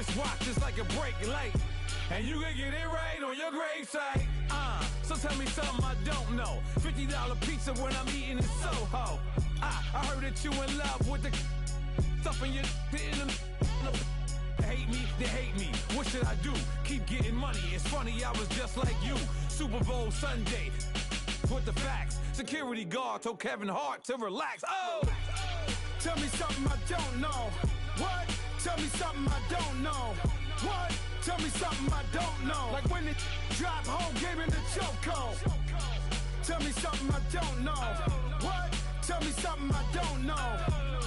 wristwatch just like a brake light. And you can get it right on your gravesite. So tell me something I don't know. $50 pizza when I'm eating in Soho. I heard that you in love with the stuff in your hate me, they hate me. What should I do? Keep getting money. It's funny, I was just like you. Super Bowl Sunday. With the facts. Security guard told Kevin Hart to relax. Oh! Tell me something I don't know. What? Tell me something I don't know. What? Tell me something I don't know. Like when it dropped home, gave in the chokehold. Tell me something I don't know. What? Tell me something I don't know.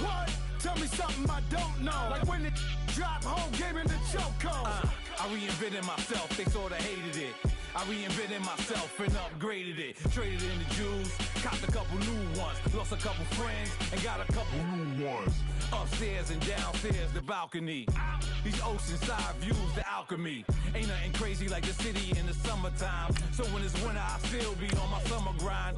What? Tell me something I don't know. Like when it dropped home, gave in the chokehold. I reinvented myself, they sorta hated it. I reinvented myself and upgraded it. Traded in the Jews, copped a couple new ones. Lost a couple friends and got a couple new ones. Upstairs and downstairs, the balcony. These oceanside views, the alchemy. Ain't nothing crazy like the city in the summertime. So when it's winter, I still be on my summer grind.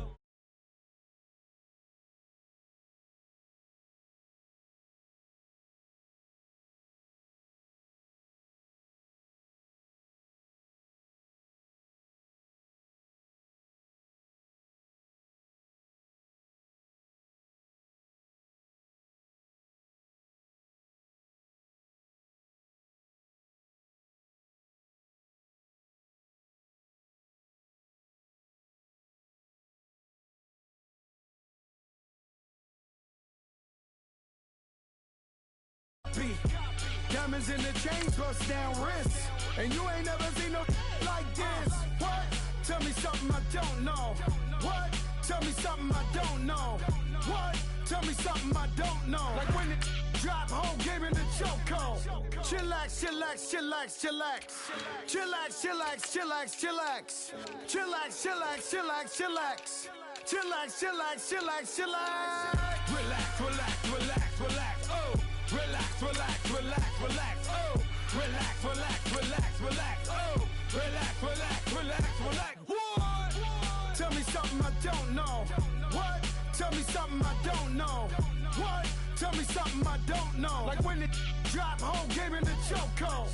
Diamonds in the chains, bust down wrists. And you ain't never seen no like this. What? Tell me something I don't know. What? Tell me something I don't know. What? Tell me something I don't know. Like when it dropped home, gave in the chokehold. Chillax, chillax, chillax, chillax. Chillax, chillax, chillax, chillax. Chillax, chillax, chillax, chillax. Chillax, chillax, chillax, chillax. Relax, relax, relax, relax. Oh. Relax, relax, relax, relax, oh. Relax, relax, relax, relax, oh. Relax, relax, relax, relax. What? Tell me something I don't know. What? Tell me something I don't know. What? Tell me something I don't know. Like when it dropped home, gave in the chokehold.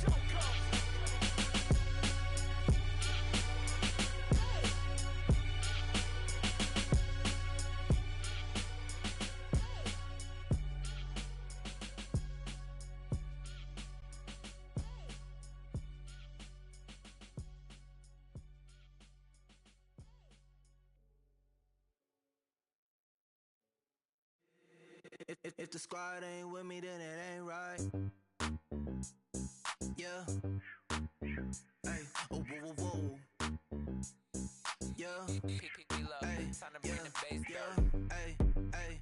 If the squad ain't with me, then it ain't right. Yeah. Hey. Oh, whoa, whoa, whoa. Yeah. Hey. Yeah. Hey. Hey.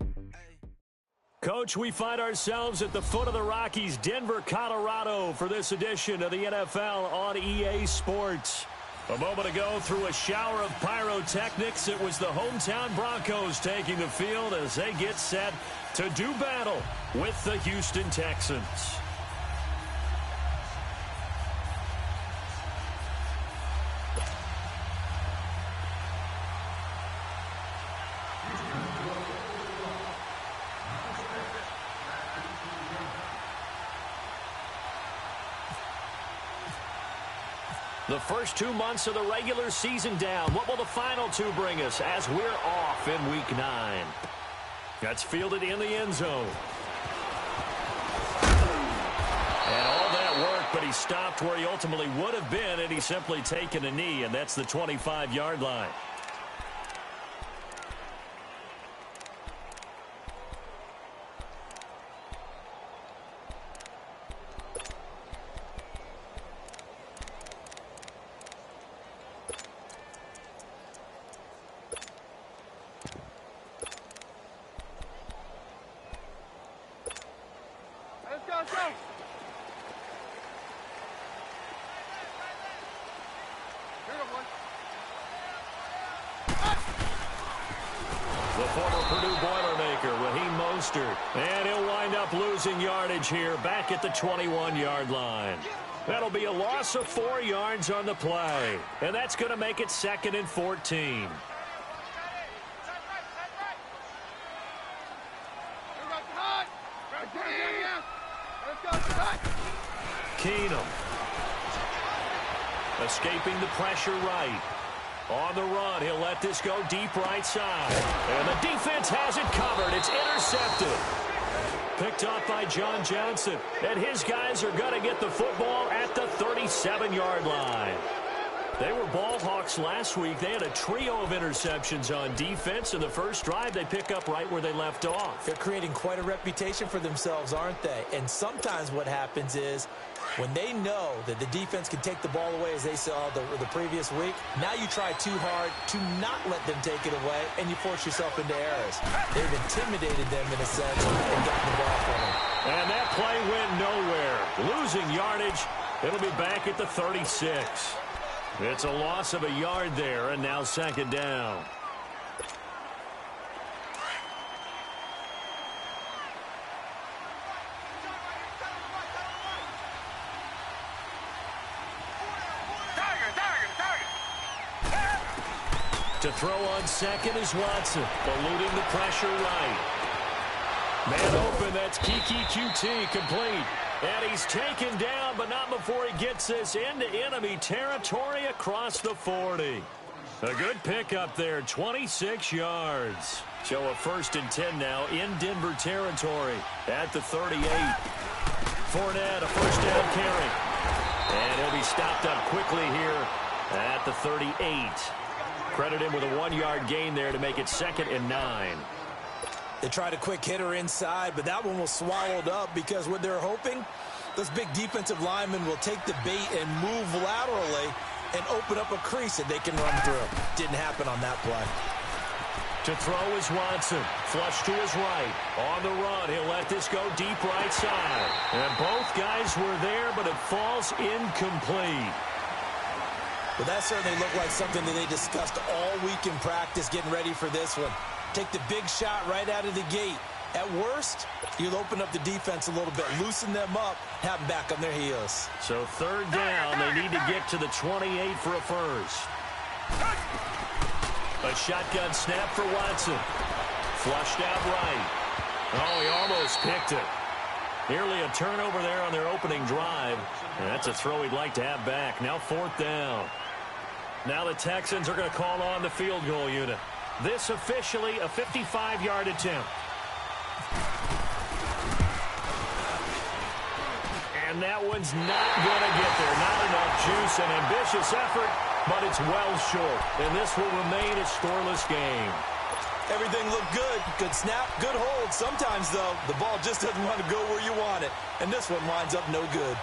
Coach, we find ourselves at the foot of the Rockies, Denver, Colorado, for this edition of the NFL on EA Sports. A moment ago, through a shower of pyrotechnics, it was the hometown Broncos taking the field as they get set to do battle with the Houston Texans. The first 2 months of the regular season down. What will the final two bring us as we're off in Week 9? That's fielded in the end zone. And all that work, but he stopped where he ultimately would have been, and he's simply taken a knee, and that's the 25-yard line. And he'll wind up losing yardage here back at the 21-yard line. That'll be a loss of 4 yards on the play. And that's going to make it 2nd and 14. Keenum. Escaping the pressure right. On the run, he'll let this go deep right side. And the defense has it covered. It's intercepted. Picked off by John Johnson. And his guys are going to get the football at the 37-yard line. They were ball hawks last week. They had a trio of interceptions on defense. In the first drive, they pick up right where they left off. They're creating quite a reputation for themselves, aren't they? And sometimes what happens is when they know that the defense can take the ball away, as they saw the previous week, now you try too hard to not let them take it away, and you force yourself into errors. They've intimidated them in a sense and gotten the ball from them. And that play went nowhere. Losing yardage. It'll be back at the 36. It's a loss of a yard there, and now second down. To throw on second is Watson, eluding the pressure right. Man open, that's Kiki QT, complete. And he's taken down, but not before he gets this into enemy territory across the 40. A good pickup there, 26 yards. So a 1st and 10 now in Denver territory at the 38. Fournette, a first down carry. And he'll be stopped up quickly here at the 38. Credit him with a 1-yard gain there to make it 2nd and 9. They tried a quick hitter inside, but that one was swallowed up because what they're hoping, those big defensive linemen will take the bait and move laterally and open up a crease that they can run through. Didn't happen on that play. To throw is Watson. Flush to his right. On the run, he'll let this go deep right side. And both guys were there, but it falls incomplete. Well, that certainly looked like something that they discussed all week in practice getting ready for this one. Take the big shot right out of the gate. At worst, you'll open up the defense a little bit, loosen them up, have them back on their heels. So 3rd down, they need to get to the 28 for a first. A shotgun snap for Watson. Flushed out right. Oh, he almost picked it. Nearly a turnover there on their opening drive. And that's a throw he'd like to have back. Now 4th down. Now the Texans are going to call on the field goal unit. This officially a 55-yard attempt. And that one's not going to get there. Not enough juice. An ambitious effort, but it's well short. And this will remain a scoreless game. Everything looked good. Good snap, good hold. Sometimes, though, the ball just doesn't want to go where you want it. And this one winds up no good.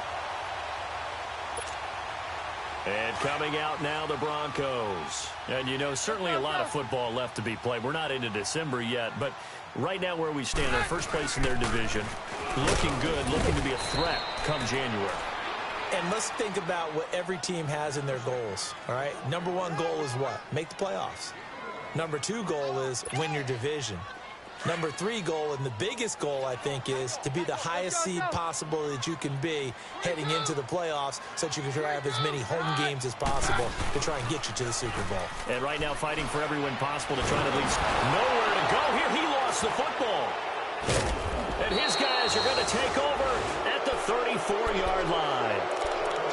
And coming out now, the Broncos. And, you know, certainly a lot of football left to be played. We're not into December yet, but right now where we stand, in first place in their division, looking good, looking to be a threat come January. And let's think about what every team has in their goals, all right? Number 1 goal is what? Make the playoffs. Number 2 goal is win your division. Number 3 goal, and the biggest goal, I think, is to be the highest seed possible that you can be heading into the playoffs so that you can try to have as many home games as possible to try and get you to the Super Bowl. And right now fighting for every win possible to try to at least nowhere to go. Here he lost the football. And his guys are going to take over at the 34-yard line.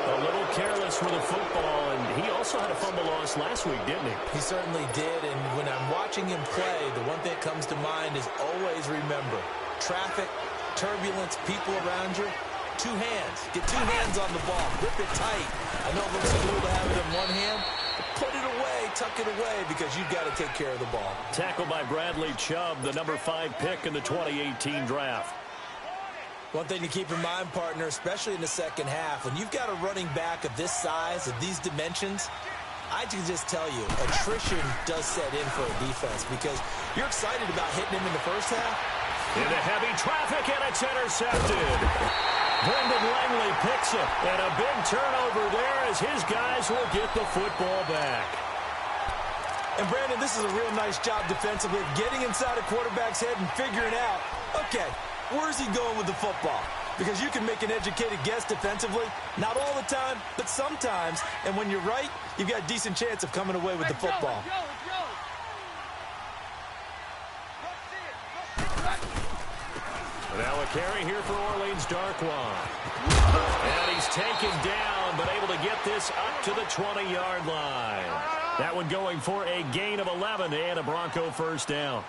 A little careless with the football, and he also had a fumble loss last week, didn't he? He certainly did, and when I'm watching him play, the one thing that comes to mind is always remember, traffic, turbulence, people around you, 2 hands. Get 2 hands on the ball. Grip it tight. I know it looks cool to have it in one hand, but put it away, tuck it away, because you've got to take care of the ball. Tackled by Bradley Chubb, the number 5 pick in the 2018 draft. One thing to keep in mind, partner, especially in the second half, when you've got a running back of this size, of these dimensions, I can just tell you, attrition does set in for a defense because you're excited about hitting him in the first half. Into heavy traffic, and it's intercepted. Brendan Langley picks it, and a big turnover there as his guys will get the football back. And, Brandon, this is a real nice job defensively of getting inside a quarterback's head and figuring out, okay, where's he going with the football? Because you can make an educated guess defensively. Not all the time, but sometimes. And when you're right, you've got a decent chance of coming away with the football. Now a carry here for Orleans Darkwa. And he's taken down, but able to get this up to the 20-yard line. That one going for a gain of 11 and a Bronco first down.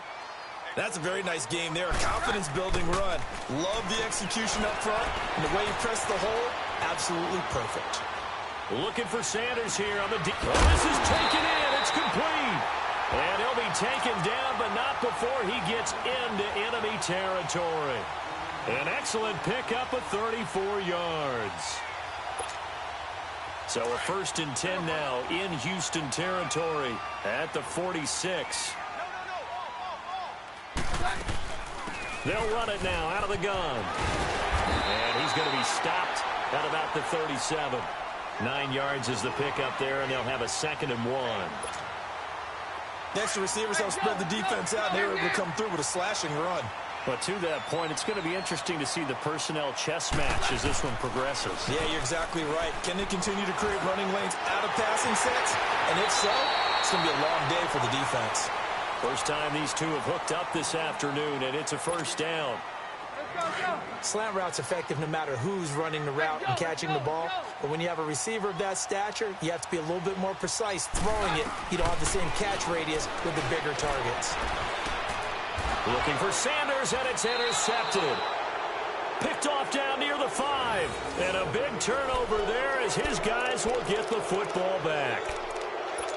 That's a very nice game there. A confidence-building run. Love the execution up front. And the way he pressed the hole, absolutely perfect. Looking for Sanders here on the deep. Oh, this is taken in. It's complete. And he'll be taken down, but not before he gets into enemy territory. An excellent pickup of 34 yards. So a 1st and 10 now in Houston territory at the 46. They'll run it now out of the gun. And he's going to be stopped at about the 37. 9 yards is the pickup there, and they'll have a 2nd and 1. Next, the receivers help spread the defense out, and they were able to come through with a slashing run. But to that point, it's going to be interesting to see the personnel chess match as this one progresses. Yeah, you're exactly right. Can they continue to create running lanes out of passing sets? And if so, it's going to be a long day for the defense. First time these two have hooked up this afternoon, and it's a first down. Slant route's effective no matter who's running the route and catching the ball. But when you have a receiver of that stature, you have to be a little bit more precise throwing it. You don't have the same catch radius with the bigger targets. Looking for Sanders, and it's intercepted. Picked off down near the 5. And a big turnover there as his guys will get the football back.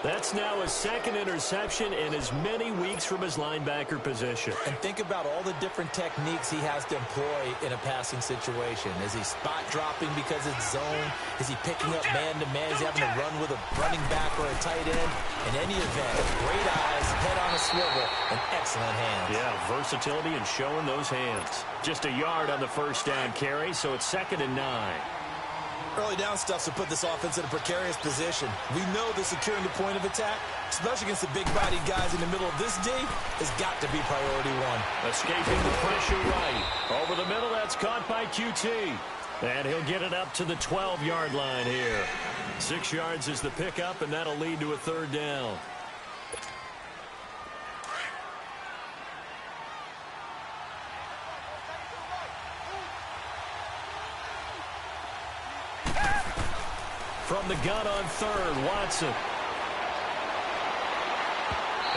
That's now his 2nd interception in as many weeks from his linebacker position. And think about all the different techniques he has to employ in a passing situation. Is he spot dropping because it's zone? Is he picking up man-to-man? Is he having to run with a running back or a tight end? In any event, great eyes, head on a swivel, and excellent hands. Yeah, versatility and showing those hands. Just a yard on the first down carry, so it's 2nd and 9. Early down stuffs will put this offense in a precarious position. We know that securing the point of attack, especially against the big-bodied guys in the middle of this D, has got to be priority 1. Escaping the pressure right. Over the middle, that's caught by QT. And he'll get it up to the 12-yard line here. 6 yards is the pickup, and that'll lead to a 3rd down. From the gun on 3rd, Watson.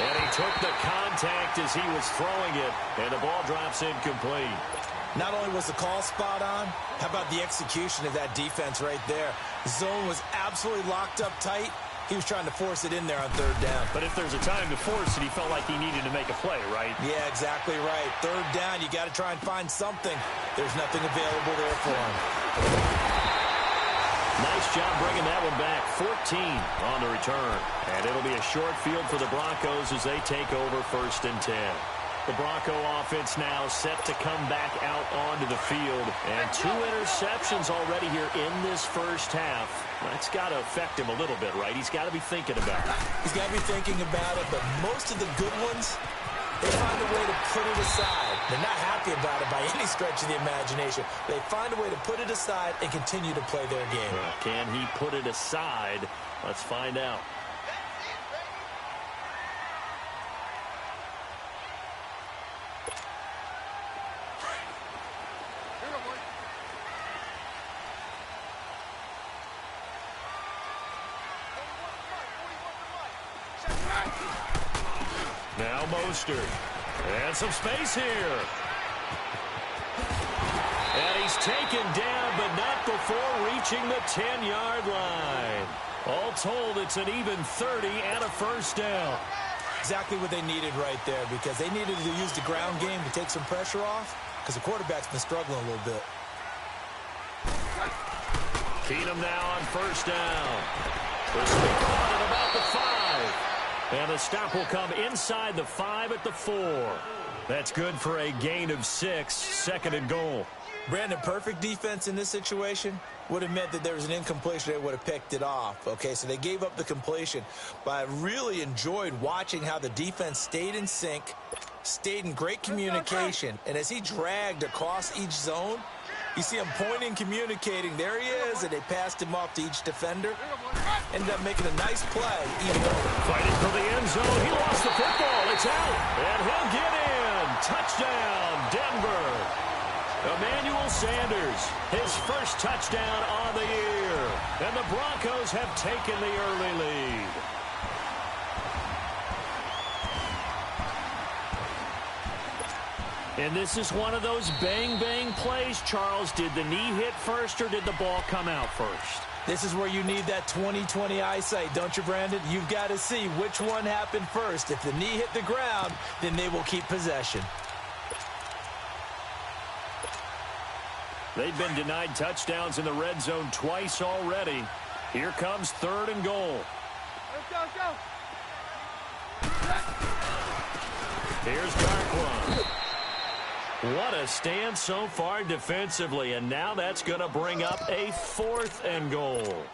And he took the contact as he was throwing it, and the ball drops incomplete. Not only was the call spot on, how about the execution of that defense right there? The zone was absolutely locked up tight. He was trying to force it in there on 3rd down. But if there's a time to force it, he felt like he needed to make a play, right? Yeah, exactly right. 3rd down, you got to try and find something. There's nothing available there for him. Nice job bringing that one back. 14 on the return. And it'll be a short field for the Broncos as they take over 1st and 10. The Bronco offense now set to come back out onto the field. And 2 interceptions already here in this first half. That's got to affect him a little bit, right? He's got to be thinking about it. He's got to be thinking about it, but most of the good ones, they find a way to put it aside. They're not happy about it by any stretch of the imagination. They find a way to put it aside and continue to play their game. Well, can he put it aside? Let's find out. Now Mostert. And some space here. And he's taken down, but not before reaching the 10-yard line. All told, it's an even 30 and a 1st down. Exactly what they needed right there, because they needed to use the ground game to take some pressure off, because the quarterback's been struggling a little bit. Keenum now on 1st down. The sweep on at about the 5. And the stop will come inside the 5 at the 4. That's good for a gain of 6, 2nd and goal. Brandon, perfect defense in this situation would have meant that there was an incompletion. They would have picked it off. Okay, so they gave up the completion. But I really enjoyed watching how the defense stayed in sync, stayed in great communication. And as he dragged across each zone, you see him pointing, communicating. There he is, and they passed him off to each defender. Ended up making a nice play. Fighting for the end zone. He lost the football. It's out. And he'll get in. Touchdown, Denver. Emmanuel Sanders, his first touchdown on the year. And the Broncos have taken the early lead. And this is one of those bang-bang plays, Charles. Did the knee hit first or did the ball come out first? This is where you need that 20/20 eyesight, don't you, Brandon? You've got to see which one happened first. If the knee hit the ground, then they will keep possession. They've been denied touchdowns in the red zone twice already. Here comes 3rd and goal. Let's go. Here's Darquan. What a stand so far defensively, and now that's going to bring up a 4th and goal.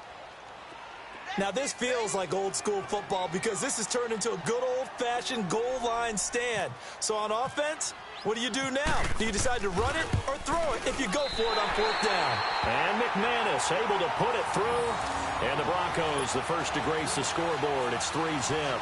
Now, this feels like old-school football because this has turned into a good old-fashioned goal line stand. So on offense, what do you do now? Do you decide to run it or throw it if you go for it on 4th down? And McManus able to put it through. And the Broncos, the first to grace the scoreboard. It's 3-zip.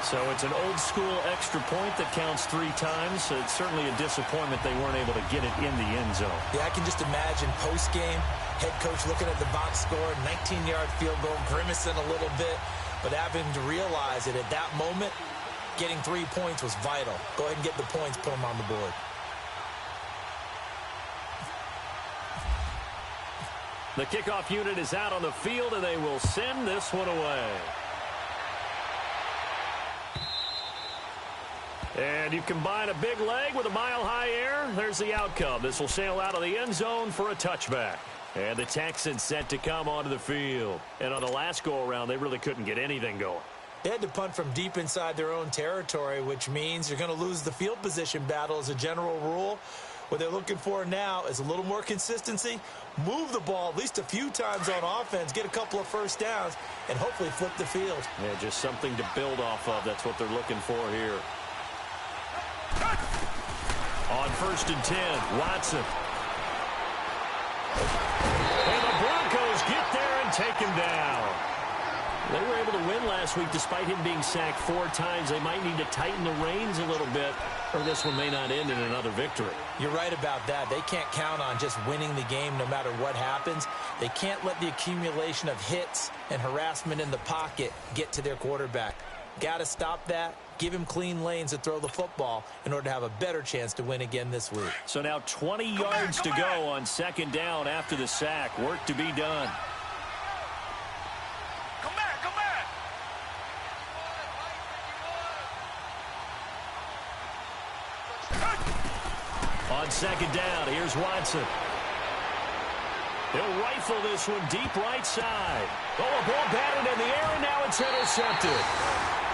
So it's an old-school extra point that counts 3 times. So it's certainly a disappointment they weren't able to get it in the end zone. Yeah, I can just imagine post-game, head coach looking at the box score, 19-yard field goal, grimacing a little bit, but having to realize that at that moment, getting 3 points was vital. Go ahead and get the points, put them on the board. The kickoff unit is out on the field, and they will send this one away. And you combine a big leg with a mile-high air, there's the outcome. This will sail out of the end zone for a touchback. And the Texans set to come onto the field. And on the last go-around, they really couldn't get anything going. They had to punt from deep inside their own territory, which means you're going to lose the field position battle as a general rule. What they're looking for now is a little more consistency, move the ball at least a few times on offense, get a couple of first downs, and hopefully flip the field. Yeah, just something to build off of. That's what they're looking for here. On 1st and 10, Watson. And the Broncos get there and take him down. They were able to win last week despite him being sacked 4 times. They might need to tighten the reins a little bit, or this one may not end in another victory. You're right about that. They can't count on just winning the game no matter what happens. They can't let the accumulation of hits and harassment in the pocket get to their quarterback. Got to stop that. Give him clean lanes to throw the football in order to have a better chance to win again this week. So now 20 yards to go on 2nd down after the sack. Work to be done. Come back. On 2nd down, here's Watson. He'll rifle this one deep right side. Oh, a ball batted in the air, and now it's intercepted.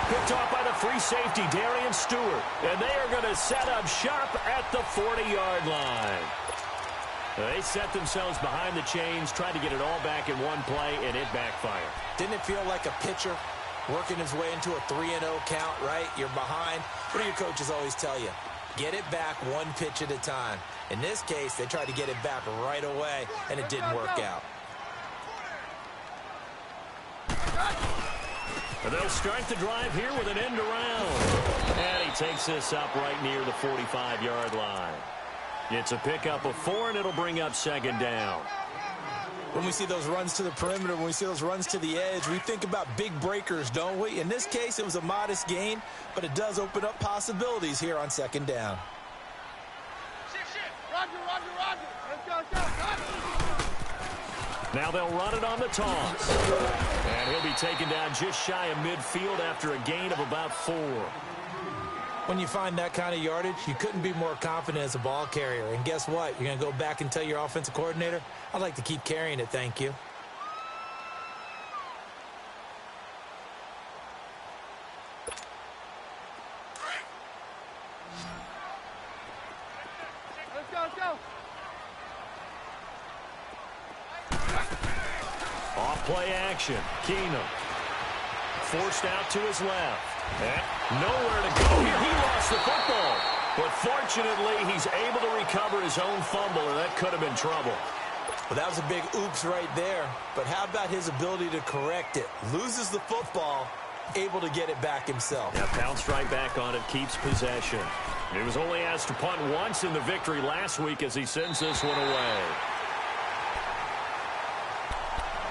Picked off by the free safety, Darian Stewart. And they are going to set up shop at the 40-yard line. They set themselves behind the chains, tried to get it all back in one play, and it backfired. Didn't it feel like a pitcher working his way into a 3-0 count, right? You're behind. What do your coaches always tell you? Get it back one pitch at a time. In this case, they tried to get it back right away, and it didn't work out. And they'll start the drive here with an end around. And he takes this up right near the 45-yard line. It's a pickup of 4, and it'll bring up 2nd down. When we see those runs to the perimeter, when we see those runs to the edge, we think about big breakers, don't we? In this case, it was a modest gain, but it does open up possibilities here on 2nd down. Roger. Let's go. Now they'll run it on the toss. And he'll be taken down just shy of midfield after a gain of about 4. When you find that kind of yardage, you couldn't be more confident as a ball carrier. And guess what? You're going to go back and tell your offensive coordinator, I'd like to keep carrying it, thank you. Let's go. Off play action. Keenum. Forced out to his left. And nowhere to go here. He lost the football. But fortunately, he's able to recover his own fumble, or that could have been trouble. Well, that was a big oops right there. But how about his ability to correct it? Loses the football, able to get it back himself. Yeah, bounced right back on it, keeps possession. He was only asked to punt once in the victory last week as he sends this one away.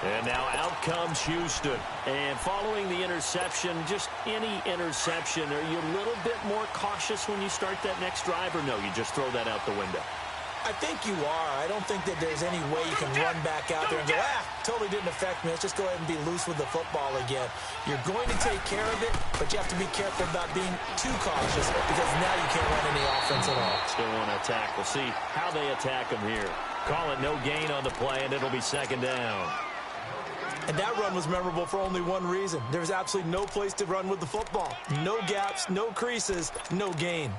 And now out comes Houston. And following the interception, just any interception, are you a little bit more cautious when you start that next drive, or no, you just throw that out the window? I think you are. I don't think that there's any way you can run back out there and go, totally didn't affect me. Let's just go ahead and be loose with the football again. You're going to take care of it, but you have to be careful about being too cautious because now you can't run any offense at all. Still want to attack. We'll see how they attack him here. Call it no gain on the play, and it'll be second down. And that run was memorable for only one reason. There was absolutely no place to run with the football. No gaps, no creases, no gain.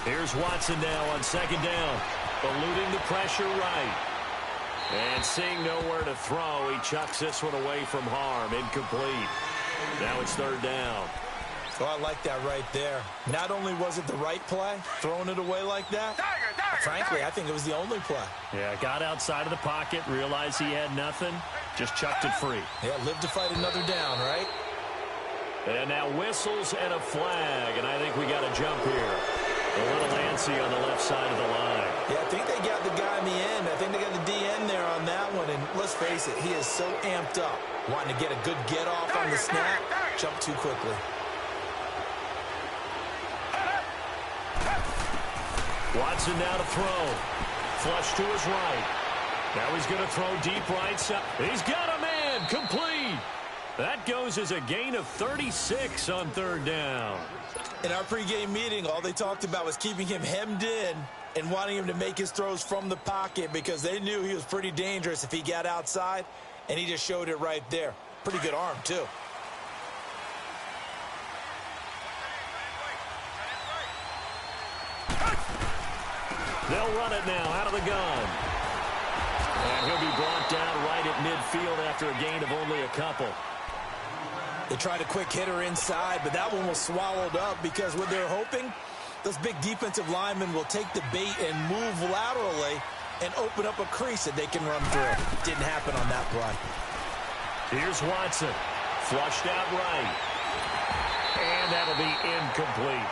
Here's Watson now on second down, eluding the pressure right. And seeing nowhere to throw, he chucks this one away from harm, incomplete. Now it's third down. Oh, I like that right there. Not only was it the right play, throwing it away like that, frankly, I think it was the only play. Yeah, got outside of the pocket, realized he had nothing, just chucked it free. Yeah, live to fight another down, right? And now whistles and a flag, and I think we got a jump here. A little antsy on the left side of the line. Yeah, I think they got the guy in the end. I think they got the DN there on that one. And let's face it, he is so amped up. Wanting to get a good get-off on the snap, jump too quickly. Watson now to throw. Flush to his right. Now he's going to throw deep right side. He's got a man. Complete. That goes as a gain of 36 on third down. In our pregame meeting, all they talked about was keeping him hemmed in and wanting him to make his throws from the pocket because they knew he was pretty dangerous if he got outside, and he just showed it right there. Pretty good arm, too. They'll run it now out of the gun. And he'll be brought down right at midfield after a gain of only a couple. They tried a quick hitter inside, but that one was swallowed up because what they're hoping, those big defensive linemen will take the bait and move laterally and open up a crease that they can run through. Didn't happen on that play. Here's Watson. Flushed out right. And that'll be incomplete.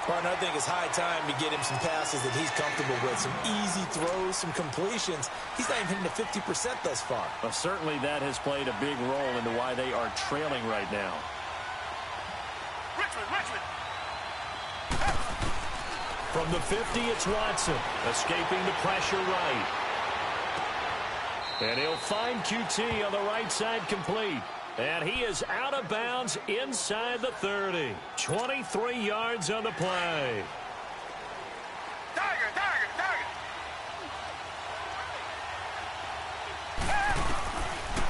Partner, I think it's high time to get him some passes that he's comfortable with. Some easy throws, some completions. He's not even hitting to 50% thus far. Well, certainly that has played a big role into why they are trailing right now. Richmond. From the 50, it's Watson. Escaping the pressure right. And he'll find QT on the right side complete. And he is out of bounds inside the 30. 23 yards on the play. Tiger.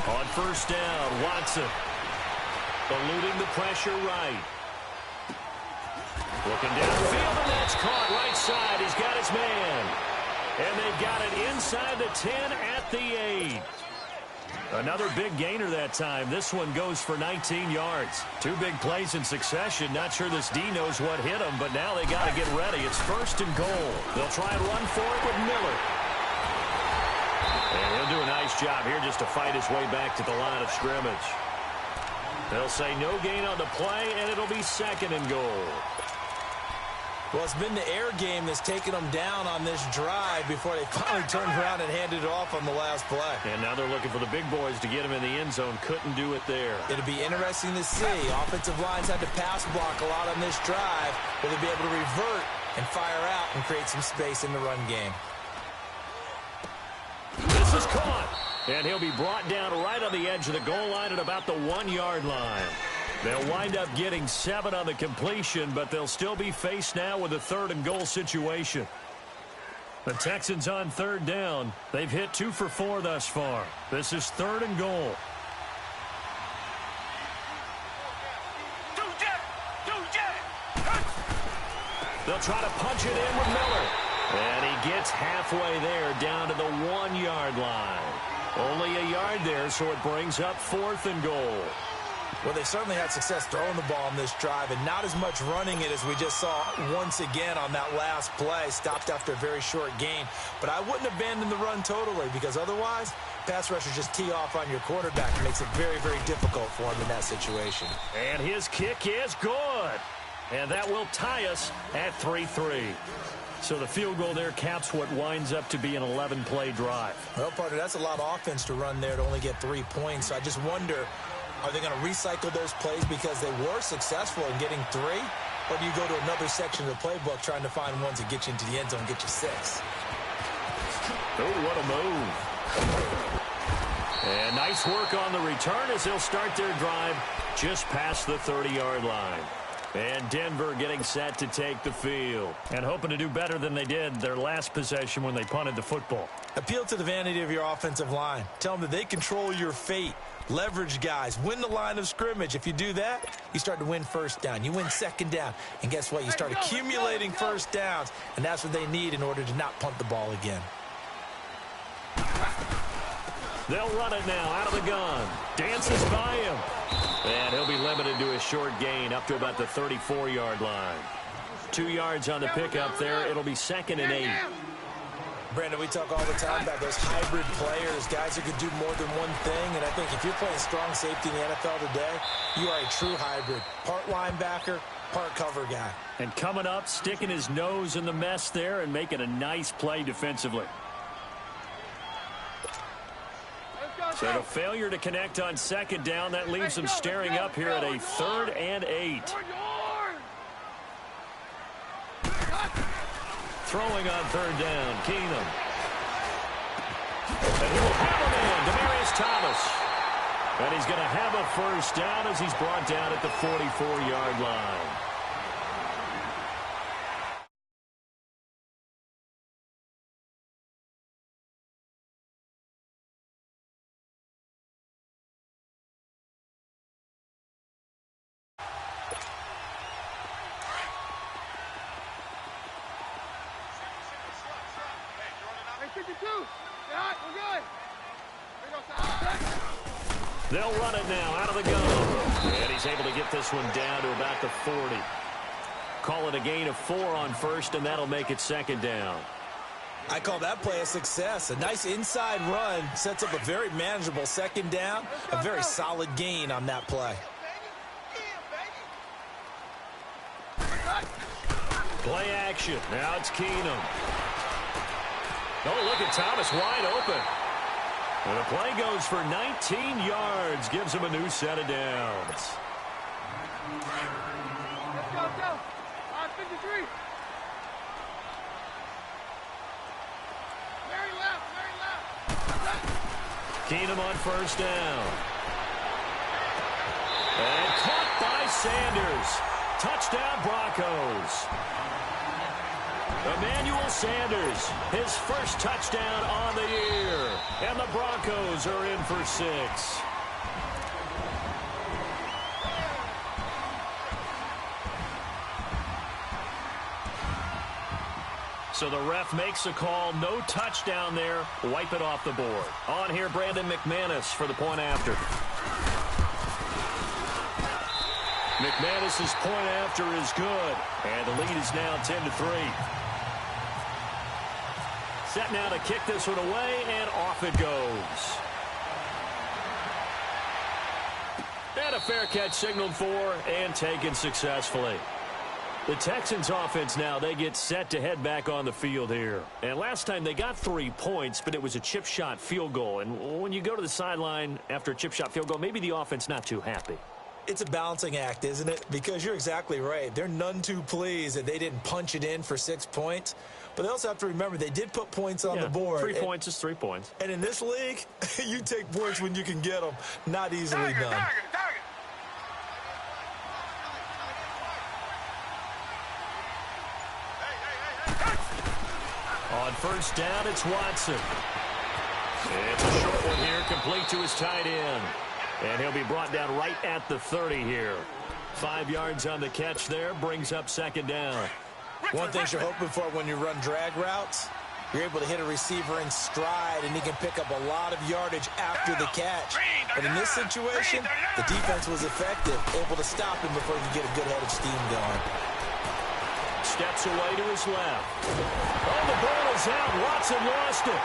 On first down, Watson. Eluding the pressure right. Looking downfield, and that's caught right side. He's got his man. And they've got it inside the 10 at the 8. Another big gainer that time. This one goes for 19 yards. Two big plays in succession. Not sure this D knows what hit him, but now they got to get ready. It's first and goal. They'll try and run for it with Miller. And he'll do a nice job here just to fight his way back to the line of scrimmage. They'll say no gain on the play, and it'll be second and goal. Well, it's been the air game that's taken them down on this drive before they finally turned around and handed it off on the last play. And now they're looking for the big boys to get him in the end zone. Couldn't do it there. It'll be interesting to see. Offensive lines had to pass block a lot on this drive. Will they be able to revert and fire out and create some space in the run game? This is caught. And he'll be brought down right on the edge of the goal line at about the 1-yard line. They'll wind up getting 7 on the completion, but they'll still be faced now with a third and goal situation. The Texans on third down. They've hit 2 for 4 thus far. This is third and goal. They'll try to punch it in with Miller. And he gets halfway there down to the 1-yard line. Only a yard there, so it brings up 4th and goal. Well, they certainly had success throwing the ball in this drive and not as much running it as we just saw once again on that last play. Stopped after a very short gain. But I wouldn't abandon the run totally because otherwise, pass rushers just tee off on your quarterback. It makes it very, very difficult for him in that situation. And his kick is good. And that will tie us at 3-3. So the field goal there caps what winds up to be an 11-play drive. Well, partner, that's a lot of offense to run there to only get 3 points. So I just wonder, are they going to recycle those plays because they were successful in getting 3? Or do you go to another section of the playbook trying to find ones that get you into the end zone and get you 6? Oh, what a move. And nice work on the return as they'll start their drive just past the 30-yard line. And Denver getting set to take the field and hoping to do better than they did their last possession when they punted the football. Appeal to the vanity of your offensive line. Tell them that they control your fate. Leverage guys. Win the line of scrimmage. If you do that, you start to win first down. You win second down. And guess what? You start accumulating first downs. And that's what they need in order to not punt the ball again. They'll run it now out of the gun. Dances by him. And he'll be limited to a short gain up to about the 34-yard line. 2 yards on the pickup there. It'll be 2nd and 8. Brandon, we talk all the time about those hybrid players, guys who can do more than one thing. And I think if you're playing strong safety in the NFL today, you are a true hybrid. Part linebacker, part cover guy. And coming up, sticking his nose in the mess there and making a nice play defensively. So the failure to connect on 2nd down, that leaves them staring up here at a 3rd and 8. Throwing on 3rd down, Keenum. And he will have a man, Demaryius Thomas. And he's going to have a first down as he's brought down at the 44-yard line. They'll run it now out of the gun. And he's able to get this one down to about the 40. Call it a gain of 4 on 1st, and that'll make it 2nd down. I call that play a success. A nice inside run sets up a very manageable 2nd down. A very solid gain on that play. Play action. Now it's Keenum. Oh, look at Thomas wide open. And the play goes for 19 yards. Gives him a new set of downs. Let's go. 53. Very left. Keenum on 1st down. And caught by Sanders. Touchdown Broncos. Emmanuel Sanders, his first touchdown on the year. And the Broncos are in for 6. So the ref makes a call. No touchdown there. Wipe it off the board. On here, Brandon McManus for the point after. McManus's point after is good. And the lead is now 10-3. Set now to kick this one away, and off it goes. And a fair catch signaled for and taken successfully. The Texans offense now, they get set to head back on the field here. And last time they got 3 points, but it was a chip shot field goal. And when you go to the sideline after a chip shot field goal, maybe the offense not too happy. It's a balancing act, isn't it? Because you're exactly right. They're none too pleased that they didn't punch it in for 6 points. But they also have to remember they did put points on the board. 3 points is 3 points. And in this league, you take points when you can get them. Not easily done. Target. On 1st down, it's Watson. It's a short one here, complete to his tight end. And he'll be brought down right at the 30 here. 5 yards on the catch there, brings up 2nd down. One thing you're hoping for when you run drag routes, you're able to hit a receiver in stride, and he can pick up a lot of yardage after the catch. But in this situation, the defense was effective, able to stop him before he could get a good head of steam going. Steps away to his left. Oh, the ball is out. Watson lost it.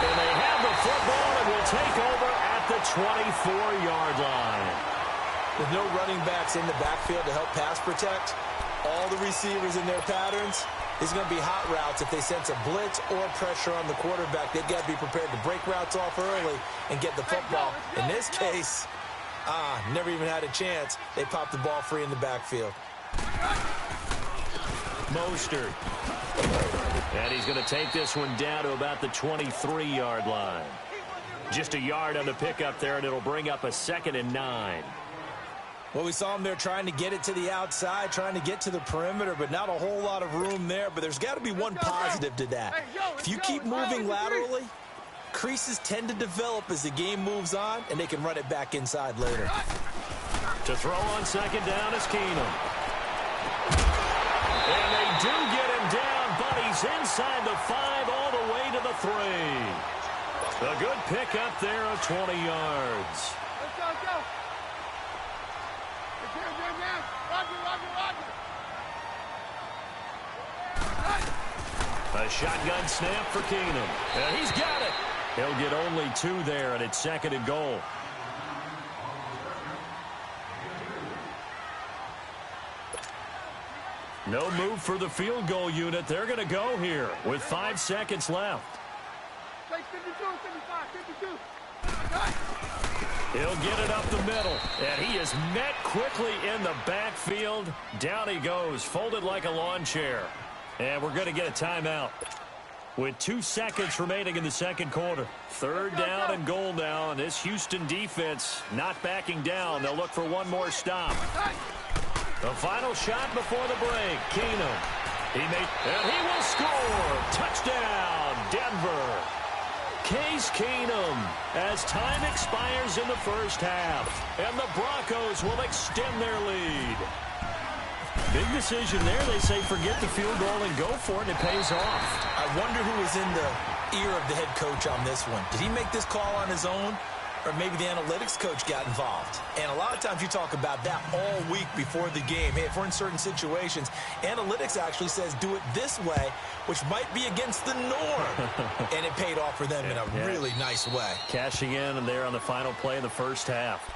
And they have the football and will take over at the 24-yard line. With no running backs in the backfield to help pass protect, all the receivers in their patterns, it's going to be hot routes. If they sense a blitz or pressure on the quarterback, they've got to be prepared to break routes off early and get the football. In this case, never even had a chance. They popped the ball free in the backfield. Mostert. And he's going to take this one down to about the 23-yard line. Just a yard on the pickup there, and it'll bring up a 2nd and 9. Well, we saw him there trying to get it to the outside, trying to get to the perimeter, but not a whole lot of room there. But there's got to be one positive to that. If you keep moving laterally, creases tend to develop as the game moves on, and they can run it back inside later. To throw on 2nd down is Keenum. And they do get him down, but he's inside the 5 all the way to the 3. A good pickup there of 20 yards. Let's go. Roger. A shotgun snap for Keenum. And he's got it. He'll get only 2 there, and it's 2nd and goal. No move for the field goal unit. They're going to go here with 5 seconds left. Take 52, 55, 52. He'll get it up the middle, and he is met quickly in the backfield. Down he goes, folded like a lawn chair. And we're going to get a timeout with 2 seconds remaining in the second quarter. 3rd down and goal now, and this Houston defense not backing down. They'll look for one more stop. The final shot before the break. Keenum. And he will score. Touchdown, Denver. Case Keenum as time expires in the first half. And the Broncos will extend their lead. Big decision there. They say forget the field goal and go for it. It pays off. I wonder who was in the ear of the head coach on this one. Did he make this call on his own? Or maybe the analytics coach got involved. And a lot of times you talk about that all week before the game. Hey, if we're in certain situations, analytics actually says do it this way, which might be against the norm. And it paid off for them in a really nice way. Cashing in and there on the final play of the first half.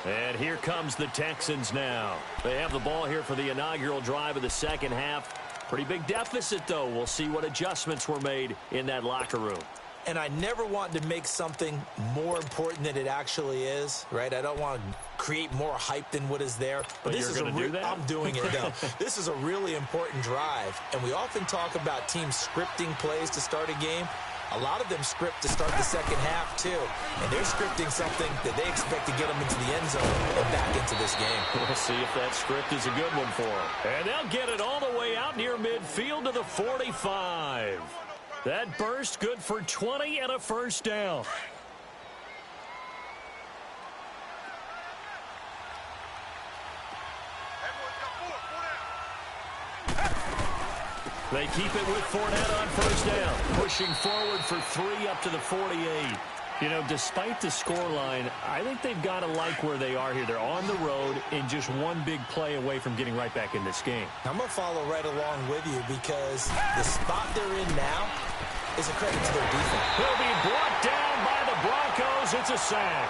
And here comes the Texans now. They have the ball here for the inaugural drive of the second half. Pretty big deficit, though. We'll see what adjustments were made in that locker room. And I never want to make something more important than it actually is, right? I don't want to create more hype than what is there. But this is going to do that? I'm doing it, though. This is a really important drive. And we often talk about teams scripting plays to start a game. A lot of them script to start the second half, too. And they're scripting something that they expect to get them into the end zone and back into this game. We'll see if that script is a good one for them. And they'll get it all the way out near midfield to the 45. That burst good for 20 and a first down. They keep it with Fournette on first down. Pushing forward for 3 up to the 48. You know, despite the scoreline, I think they've got to like where they are here. They're on the road and just one big play away from getting right back in this game. I'm going to follow right along with you because the spot they're in now is a credit to their defense. He'll be brought down by the Broncos. It's a sack.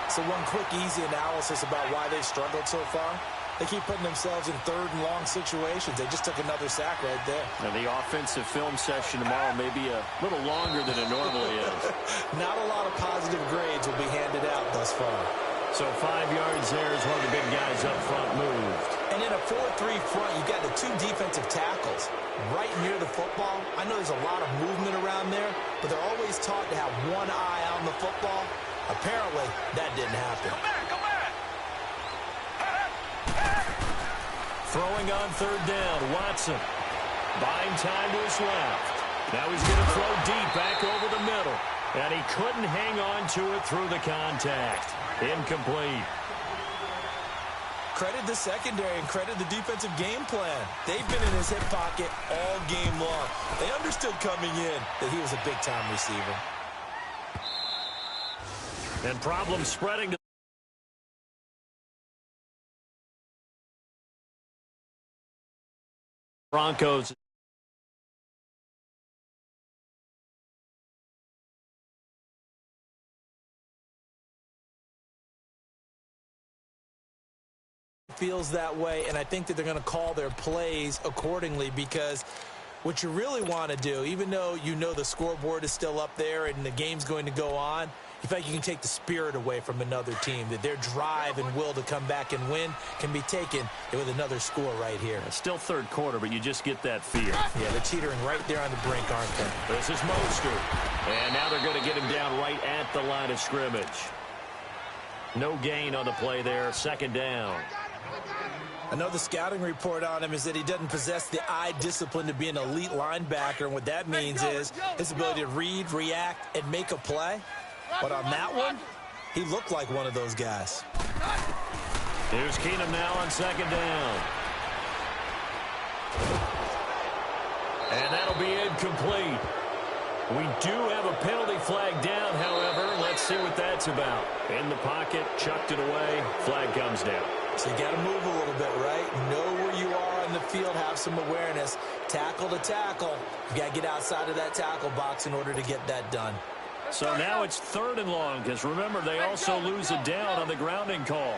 So one quick, easy analysis about why they've struggled so far. They keep putting themselves in 3rd and long situations. They just took another sack right there. Now the offensive film session tomorrow may be a little longer than it normally is. Not a lot of positive grades will be handed out thus far. So 5 yards there as one of the big guys up front moved. And in a 4-3 front, you've got the 2 defensive tackles right near the football. I know there's a lot of movement around there, but they're always taught to have one eye on the football. Apparently, that didn't happen. Go back. Throwing on 3rd down, Watson. Buying time to his left. Now he's going to throw deep back over the middle. And he couldn't hang on to it through the contact. Incomplete. Credit the secondary and credit the defensive game plan. They've been in his hip pocket all game long. They understood coming in that he was a big-time receiver. And problems spreading to Broncos. Feels that way, and I think that they're going to call their plays accordingly, because what you really want to do, even though you know the scoreboard is still up there and the game's going to go on, you feel like you can take the spirit away from another team, that their drive and will to come back and win can be taken with another score right here. It's still third quarter, but you just get that fear. Yeah, they're teetering right there on the brink, aren't they? This is Mostert. And now they're going to get him down right at the line of scrimmage. No gain on the play there. Second down. I know the scouting report on him is that he doesn't possess the eye discipline to be an elite linebacker, and what that means is his ability to read, react, and make a play. But on that one, he looked like one of those guys. Here's Keenum now on second down. And that'll be incomplete. We do have a penalty flag down, however. Let's see what that's about. In the pocket, chucked it away. Flag comes down. So you got to move a little bit, right? Know where you are on the field, have some awareness. Tackle to tackle. You got to get outside of that tackle box in order to get that done. So now it's third and long, because remember, they also lose a down on the grounding call.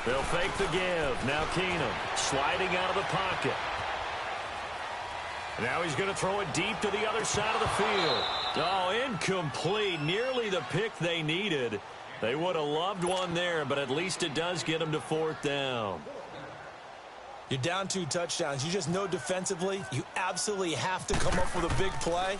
They'll fake the give. Now Keenum sliding out of the pocket. Now he's going to throw it deep to the other side of the field. Oh, incomplete. Nearly the pick they needed. They would have loved one there, but at least it does get them to fourth down. You're down 2 touchdowns. You just know defensively you absolutely have to come up with a big play.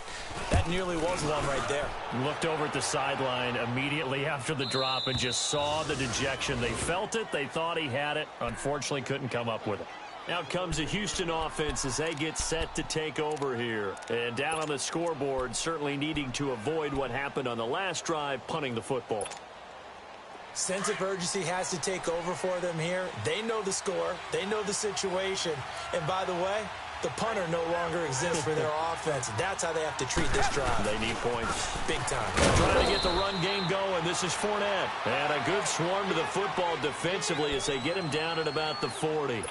That nearly was one right there. Looked over at the sideline immediately after the drop and just saw the dejection. They felt it. They thought he had it. Unfortunately, couldn't come up with it. Out comes the Houston offense as they get set to take over here. And down on the scoreboard, certainly needing to avoid what happened on the last drive, punting the football. Sense of urgency has to take over for them here. They know the score. They know the situation. And by the way, the punter no longer exists for their offense. That's how they have to treat this drive. They need points. Big time. Trying to get the run game going. This is Fournette. And a good swarm to the football defensively as they get him down at about the 40.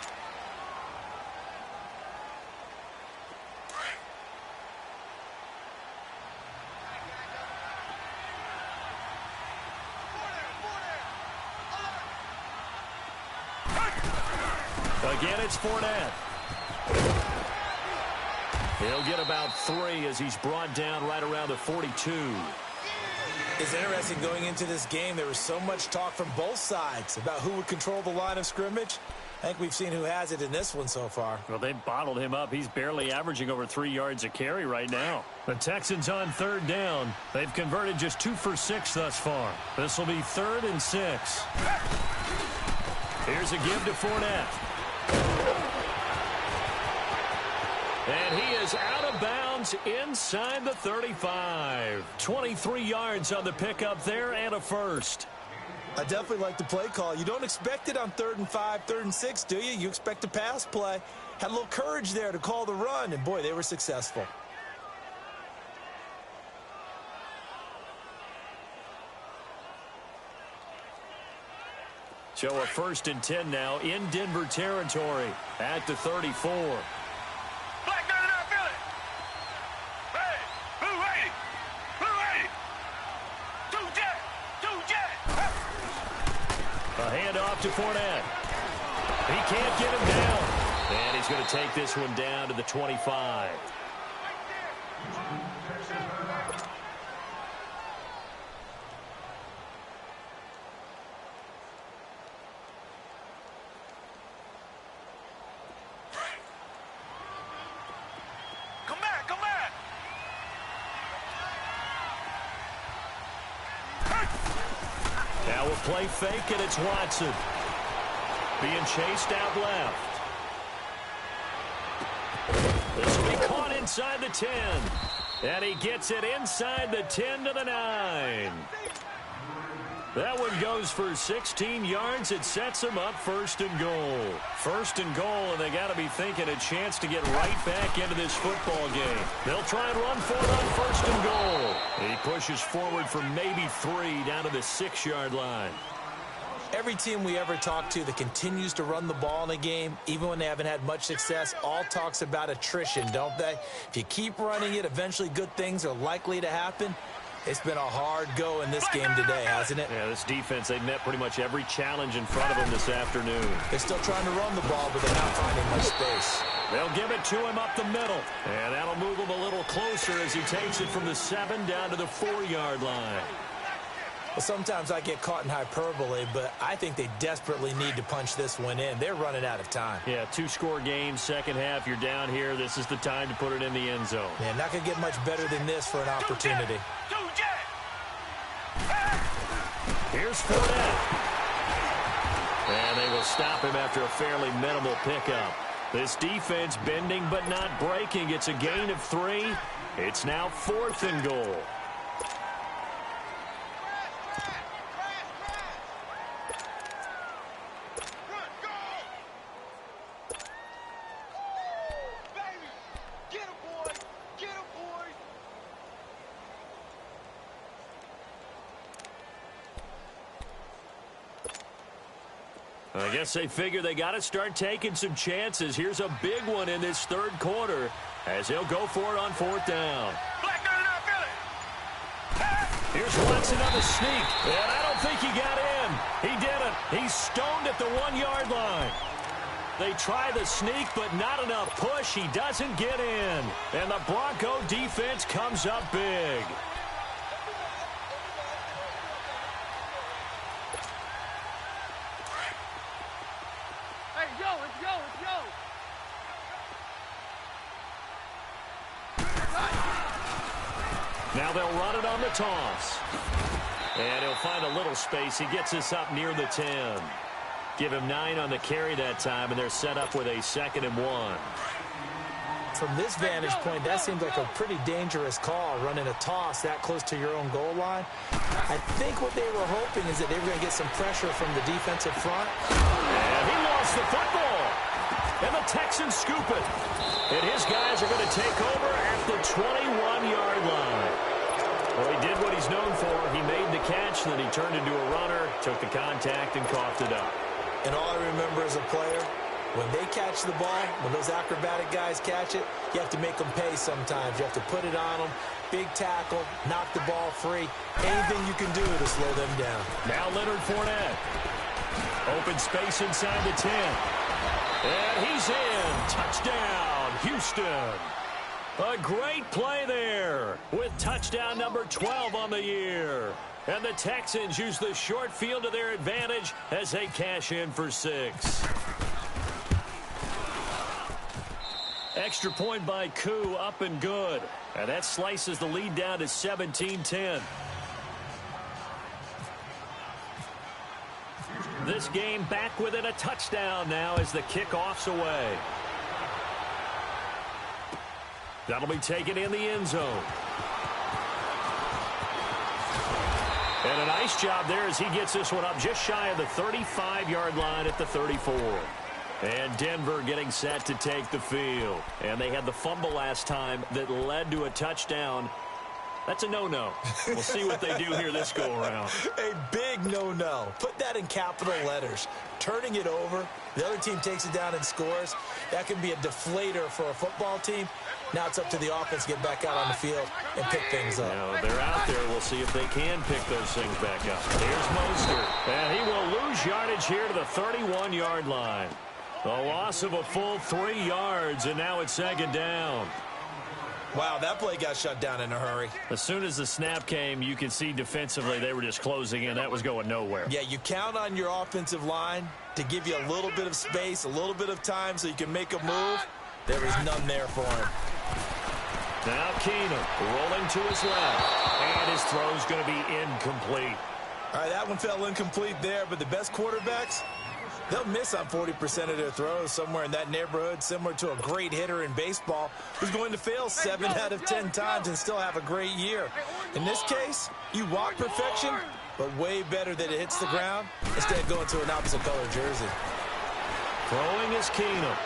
Again, it's Fournette. He'll get about 3 as he's brought down right around the 42. It's interesting going into this game. There was so much talk from both sides about who would control the line of scrimmage. I think we've seen who has it in this one so far. Well, they've bottled him up. He's barely averaging over 3 yards a carry right now. The Texans on third down. They've converted just 2 for 6 thus far. This will be 3rd and 6. Here's a give to Fournette. And he is out of bounds inside the 35. 23 yards on the pickup there and a first. I definitely like the play call. You don't expect it on 3rd and 5, 3rd and 6, do you? You expect a pass play. Had a little courage there to call the run, and boy, they were successful. So a 1st and 10 now in Denver territory at the 34. Black 99, feel it. Hey, blue 80. Blue 80. 2 jet. A handoff to Fournette. He can't get him down. And he's going to take this one down to the 25. Come back. Now a play fake, and it's Watson. Being chased out left. This will be caught inside the 10. And he gets it inside the 10 to the 9. That one goes for 16 yards. It sets them up 1st and goal. 1st and goal, and they got to be thinking a chance to get right back into this football game. They'll try and run for it on 1st and goal. He pushes forward for maybe 3 down to the 6-yard line. Every team we ever talk to that continues to run the ball in a game, even when they haven't had much success, all talks about attrition, don't they? If you keep running it, eventually good things are likely to happen. It's been a hard go in this game today, hasn't it? Yeah, this defense, they've met pretty much every challenge in front of them this afternoon. They're still trying to run the ball, but they're not finding much space. They'll give it to him up the middle. And that'll move him a little closer as he takes it from the 7 down to the 4-yard line. Well, sometimes I get caught in hyperbole, but I think they desperately need to punch this one in. They're running out of time. Yeah, 2-score game, second half, you're down here. This is the time to put it in the end zone. Yeah, not going to get much better than this for an opportunity. Here's Fournette. And they will stop him after a fairly minimal pickup. This defense bending but not breaking. It's a gain of 3. It's now 4th and goal. I guess they figure they got to start taking some chances. Here's a big one in this 3rd quarter as he'll go for it on 4th down. Here's Watson on the sneak, and I don't think he got in. He didn't. He's stoned at the 1-yard line. They try the sneak, but not enough push. He doesn't get in. And the Bronco defense comes up big. Now they'll run it on the toss. And he'll find a little space. He gets us up near the 10. Give him 9 on the carry that time, and they're set up with a 2nd and 1. From this vantage point, that seems like a pretty dangerous call, running a toss that close to your own goal line. I think what they were hoping is that they were going to get some pressure from the defensive front. And he lost the football. And the Texans scoop it. And his guys are going to take over at the 21-yard line. Well, he did what he's known for. He made the catch, then he turned into a runner, took the contact, and coughed it up. And all I remember as a player, when they catch the ball, when those acrobatic guys catch it, you have to make them pay sometimes. You have to put it on them, big tackle, knock the ball free. Anything you can do to slow them down. Now Leonard Fournette. Open space inside the 10. And he's in. Touchdown, Houston. A great play there with touchdown number 12 on the year. And the Texans use the short field to their advantage as they cash in for 6. Extra point by Koo, up and good. And that slices the lead down to 17-10. This game back within a touchdown now as the kickoff's away. That'll be taken in the end zone. And a nice job there as he gets this one up just shy of the 35-yard line at the 34. And Denver getting set to take the field. And they had the fumble last time that led to a touchdown. That's a no-no. We'll see what they do here this go-around. A big no-no. Put that in capital letters. Turning it over, the other team takes it down and scores. That can be a deflator for a football team. Now it's up to the offense to get back out on the field and pick things up. Now they're out there. We'll see if they can pick those things back up. Here's Mostert. And he will lose yardage here to the 31-yard line. A loss of a full 3 yards, and now it's 2nd down. Wow, that play got shut down in a hurry. As soon as the snap came, you could see defensively they were just closing in. That was going nowhere. Yeah, you count on your offensive line to give you a little bit of space, a little bit of time so you can make a move. There was none there for him. Now Keenum rolling to his left, and his throw's going to be incomplete. All right, that one fell incomplete there, but the best quarterbacks, They'll miss on 40% of their throws, somewhere in that neighborhood, similar to a great hitter in baseball who's going to fail 7 out of 10 times and still have a great year. In this case, you want perfection, but way better that it hits the ground instead of going to an opposite color jersey. Throwing is Keenum.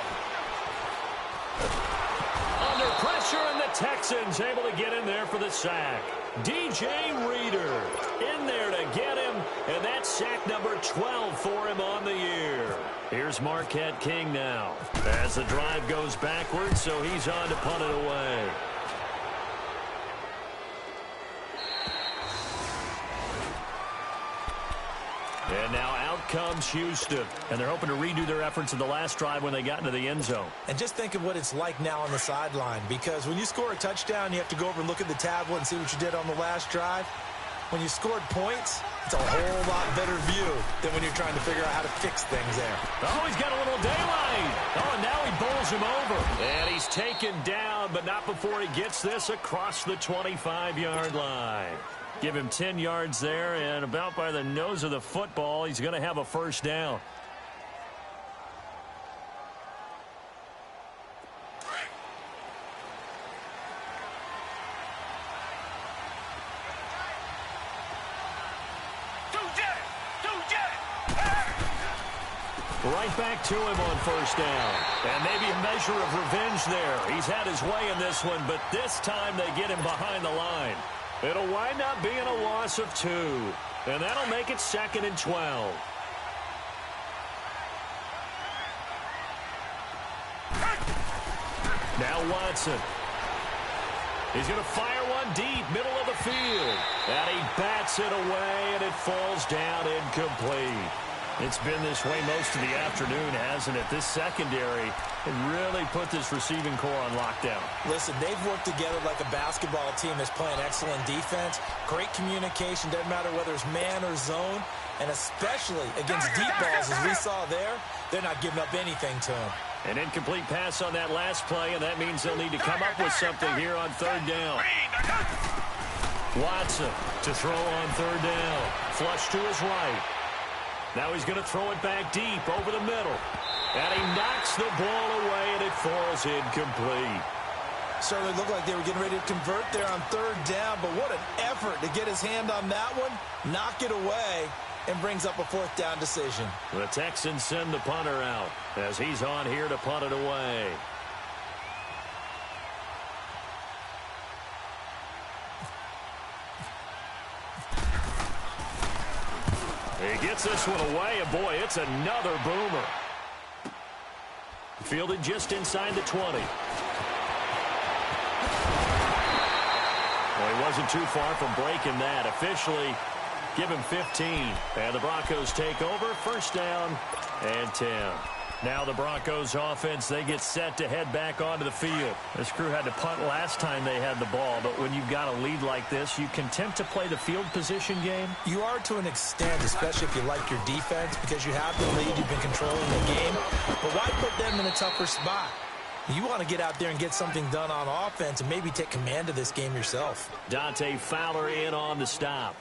Under pressure, and the Texans able to get in there for the sack. DJ Reader in there to get him, and that's sack number 12 for him on the year. Here's Marquette King now as the drive goes backwards, so he's on to punt it away. And now out comes Houston. And they're hoping to redo their efforts in the last drive when they got into the end zone. And just think of what it's like now on the sideline, because when you score a touchdown, you have to go over and look at the tablet and see what you did on the last drive. When you scored points, it's a whole lot better view than when you're trying to figure out how to fix things there. Oh, he's got a little daylight. Oh, and now he bowls him over. And he's taken down, but not before he gets this across the 25-yard line. Give him 10 yards there, and about by the nose of the football, he's going to have a first down. Right back to him on first down. And maybe a measure of revenge there. He's had his way in this one, but this time they get him behind the line. It'll wind up being a loss of 2. And that'll make it 2nd and 12. Now Watson. He's going to fire one deep, middle of the field. And he bats it away, and it falls down incomplete. It's been this way most of the afternoon, hasn't it? This secondary really put this receiving core on lockdown. Listen, they've worked together like a basketball team that's playing excellent defense. Great communication, doesn't matter whether it's man or zone. And especially against deep balls, as we saw there, they're not giving up anything to him. An incomplete pass on that last play, and that means they'll need to come up with something here on third down. Watson to throw on third down. Flush to his right. Now he's going to throw it back deep over the middle. And he knocks the ball away, and it falls incomplete. Certainly looked like they were getting ready to convert there on third down, but what an effort to get his hand on that one, knock it away, and brings up a fourth down decision. The Texans send the punter out as he's on here to punt it away. He gets this one away, and boy, it's another boomer. Fielded just inside the 20. Well, he wasn't too far from breaking that. Officially, give him 15. And the Broncos take over. First down and 10. Now the Broncos offense, they get set to head back onto the field. This crew had to punt last time they had the ball, but when you've got a lead like this, you can tempt to play the field position game. You are to an extent, especially if you like your defense, because you have the lead, you've been controlling the game. But why put them in a tougher spot? You want to get out there and get something done on offense and maybe take command of this game yourself. Dante Fowler in on the stop.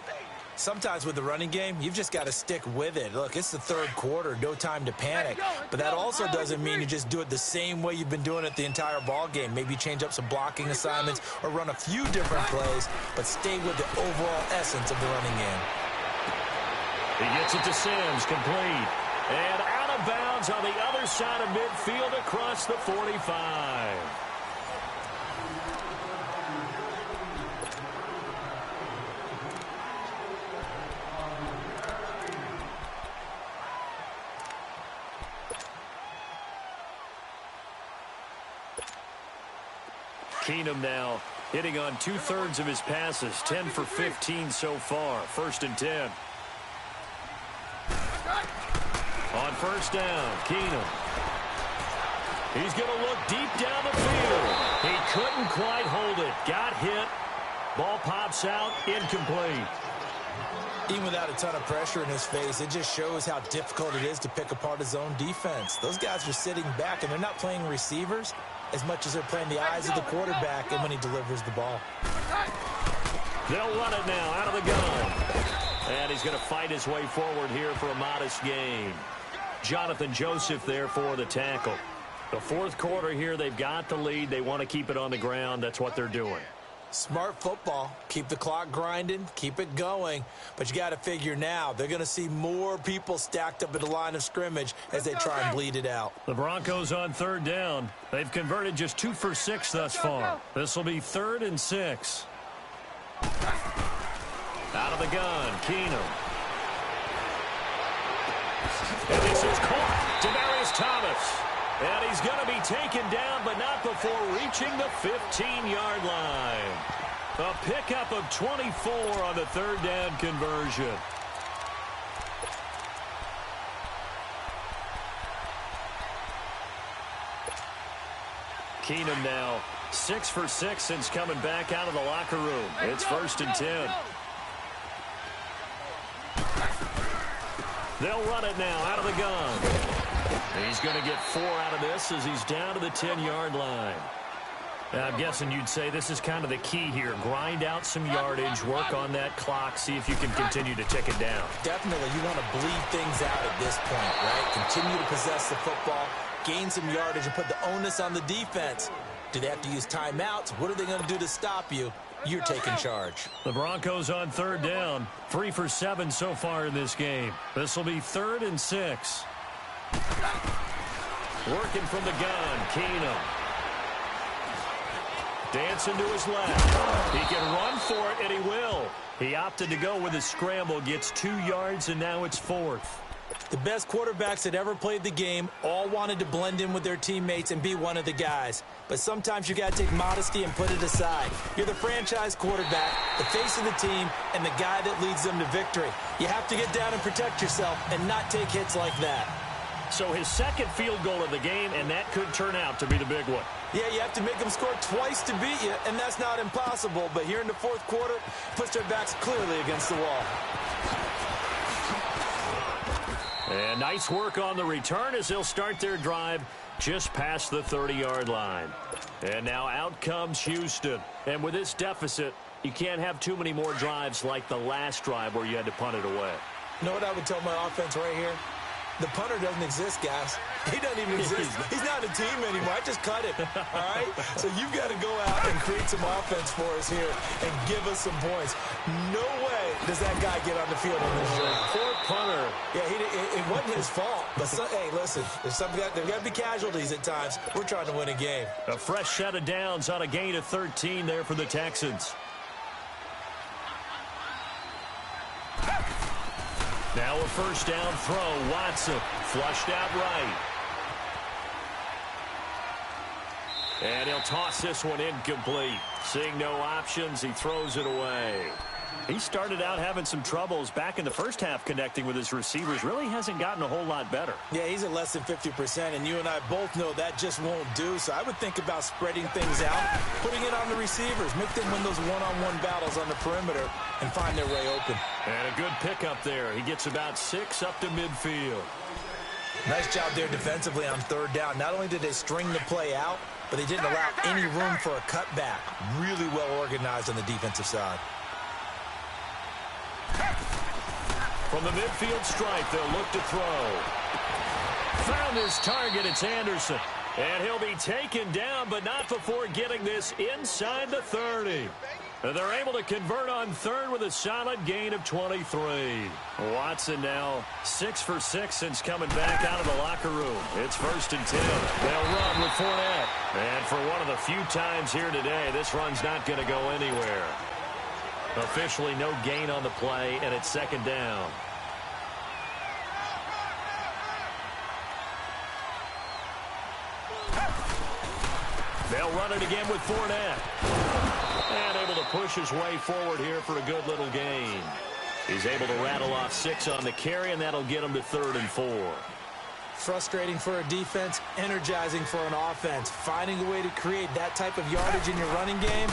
Sometimes with the running game, you've just got to stick with it. Look, it's the third quarter, no time to panic. But that also doesn't mean you just do it the same way you've been doing it the entire ball game. Maybe change up some blocking assignments or run a few different plays, but stay with the overall essence of the running game. He gets it to Sims, complete. And out of bounds on the other side of midfield across the 45. Keenum now hitting on 2/3 of his passes, 10 for 15 so far. First and 10. On first down, Keenum. He's going to look deep down the field. He couldn't quite hold it. Got hit. Ball pops out, incomplete. Even without a ton of pressure in his face, it just shows how difficult it is to pick apart his own defense. Those guys are sitting back, and they're not playing receivers as much as they're playing the eyes of the quarterback and when he delivers the ball. They'll run it now out of the gun. And he's going to fight his way forward here for a modest gain. Jonathan Joseph there for the tackle. The fourth quarter here, they've got the lead. They want to keep it on the ground. That's what they're doing. Smart football. Keep the clock grinding. Keep it going. But you got to figure now, they're going to see more people stacked up at the line of scrimmage as they try and bleed it out. The Broncos on third down. They've converted just 2 for 6 thus far. This will be 3rd and 6. Out of the gun, Keenum. And this is caught. Demaryius Thomas. And he's going to be taken down, but not before reaching the 15-yard line. A pickup of 24 on the third down conversion. Keenum now 6 for 6 since coming back out of the locker room. It's 1st and 10. They'll run it now out of the gun. He's going to get 4 out of this as he's down to the 10-yard line. Now, I'm guessing you'd say this is kind of the key here. Grind out some yardage, work on that clock, see if you can continue to tick it down. Definitely, you want to bleed things out at this point, right? Continue to possess the football, gain some yardage, and put the onus on the defense. Do they have to use timeouts? What are they going to do to stop you? You're taking charge. The Broncos on third down. 3 for 7 so far in this game. This will be 3rd and 6. Working from the gun, Keenum. Dancing to his left. He can run for it, and he will. He opted to go with a scramble, gets 2 yards, and now it's 4th. The best quarterbacks that ever played the game all wanted to blend in with their teammates and be one of the guys. But sometimes you got to take modesty and put it aside. You're the franchise quarterback, the face of the team, and the guy that leads them to victory. You have to get down and protect yourself and not take hits like that. So his second field goal of the game, and that could turn out to be the big one. Yeah, you have to make them score twice to beat you, and that's not impossible. But here in the fourth quarter, puts their backs clearly against the wall. And nice work on the return as they'll start their drive just past the 30-yard line. And now out comes Houston. And with this deficit, you can't have too many more drives like the last drive where you had to punt it away. You know what I would tell my offense right here? The punter doesn't exist, guys. He doesn't even exist. He's not a team anymore. I just cut him, all right? So you've got to go out and create some offense for us here and give us some points. No way does that guy get on the field on this drive. Poor punter. Yeah, it wasn't his fault. But, hey, listen, there's got to be casualties at times. We're trying to win a game. A fresh set of downs on a gain of 13 there for the Texans. Now a first down throw. Watson flushed out right. And he'll toss this one incomplete. Seeing no options, he throws it away. He started out having some troubles back in the first half connecting with his receivers. Really hasn't gotten a whole lot better. Yeah, he's at less than 50%, and you and I both know that just won't do. So I would think about spreading things out, putting it on the receivers, make them win those one-on-one battles on the perimeter and find their way open. And a good pickup there. He gets about 6 up to midfield. Nice job there defensively on third down. Not only did they string the play out, but they didn't allow any room for a cutback. Really well organized on the defensive side. From the midfield stripe, they'll look to throw. Found his target, it's Anderson. And he'll be taken down, but not before getting this inside the 30. And they're able to convert on third with a solid gain of 23. Watson now 6 for 6 since coming back out of the locker room. It's 1st and 10. They'll run with Fournette. And for one of the few times here today, this run's not going to go anywhere. Officially no gain on the play, and it's 2nd down. They'll run it again with Fournette. And able to push his way forward here for a good little gain. He's able to rattle off 6 on the carry, and that'll get him to 3rd and 4. Frustrating for a defense, energizing for an offense. Finding a way to create that type of yardage in your running game,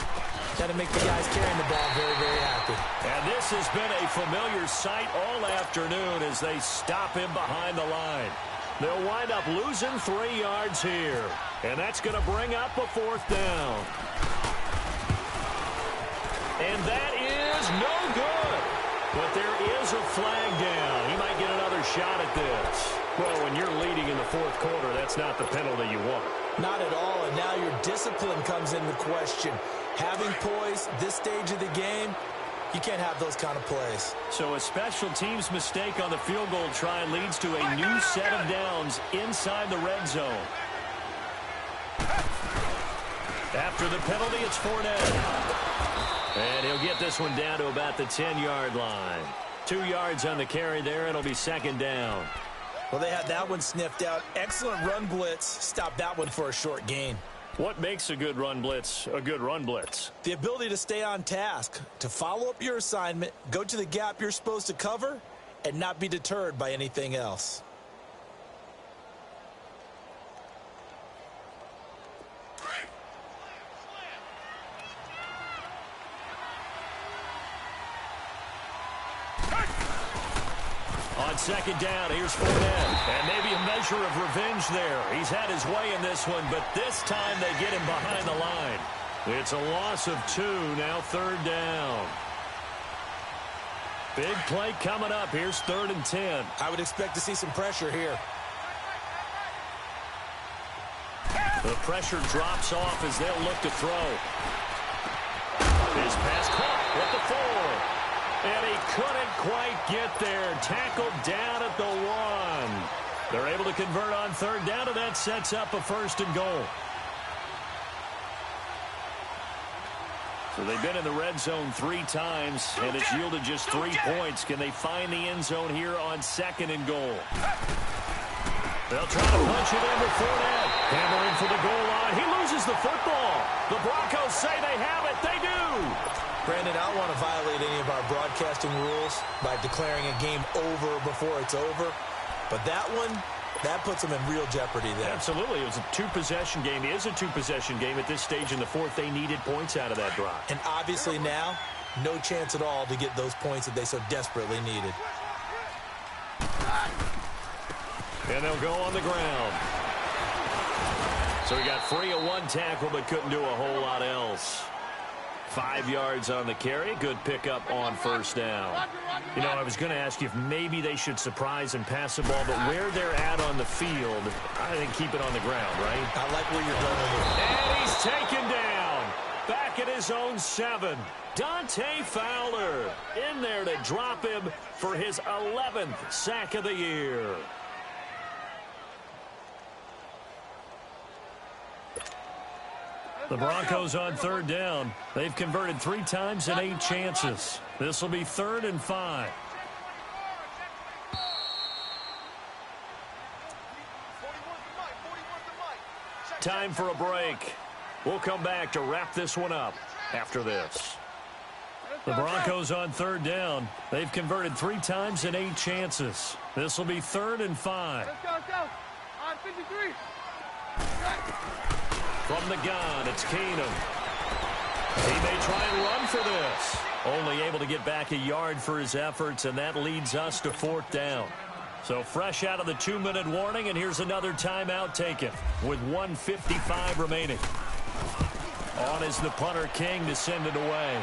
got to make the guys carrying the ball very, very happy. And this has been a familiar sight all afternoon as they stop him behind the line. They'll wind up losing 3 yards here. And that's going to bring up a 4th down. And that is no good. But there is a flag down. He might get another shot at this. Well, when you're leading in the fourth quarter, that's not the penalty you want. Not at all, and now your discipline comes into question. Having poise this stage of the game, you can't have those kind of plays. So a special teams mistake on the field goal try leads to a new set of downs inside the red zone. After the penalty, it's Fournette. And he'll get this one down to about the 10-yard line. 2 yards on the carry there. It'll be second down. Well, they had that one sniffed out. Excellent run blitz. Stop that one for a short gain. What makes a good run blitz a good run blitz? The ability to stay on task, to follow up your assignment, go to the gap you're supposed to cover, and not be deterred by anything else. On second down, here's Fournette. And maybe a measure of revenge there. He's had his way in this one, but this time they get him behind the line. It's a loss of 2, now third down. Big play coming up. Here's 3rd and 10. I would expect to see some pressure here. The pressure drops off as they'll look to throw. His pass caught with the 4. And he couldn't quite get there. Tackled down at the 1. They're able to convert on third down, and that sets up a 1st and goal. So they've been in the red zone 3 times, and it's yielded just 3 points. Can they find the end zone here on 2nd and goal? They'll try to punch it in with Fournette. Hammering for the goal line. He loses the football. The Broncos say they have it. They do. Brandon, I don't want to violate any of our broadcasting rules by declaring a game over before it's over. But that one, that puts them in real jeopardy there. Absolutely. It was a 2-possession game. It is a 2-possession game at this stage in the 4th. They needed points out of that drive. And obviously now, no chance at all to get those points that they so desperately needed. And they'll go on the ground. So he got free of 1 tackle but couldn't do a whole lot else. 5 yards on the carry. Good pickup on 1st down. You know, I was going to ask you if maybe they should surprise and pass the ball, but where they're at on the field, I think keep it on the ground, right? I like where you're going with it. And he's taken down. Back at his own 7. Dante Fowler in there to drop him for his 11th sack of the year. The Broncos on third down. They've converted 3 times and 8 chances. This will be 3rd and 5. Time for a break. We'll come back to wrap this one up after this. The Broncos on third down. They've converted 3 times and 8 chances. This will be 3rd and 5. Let's go. On 53. From the gun, it's Keenum. He may try and run for this. Only able to get back a yard for his efforts, and that leads us to 4th down. So fresh out of the 2-minute warning, and here's another timeout taken with 1:55 remaining. On is the punter King to send it away.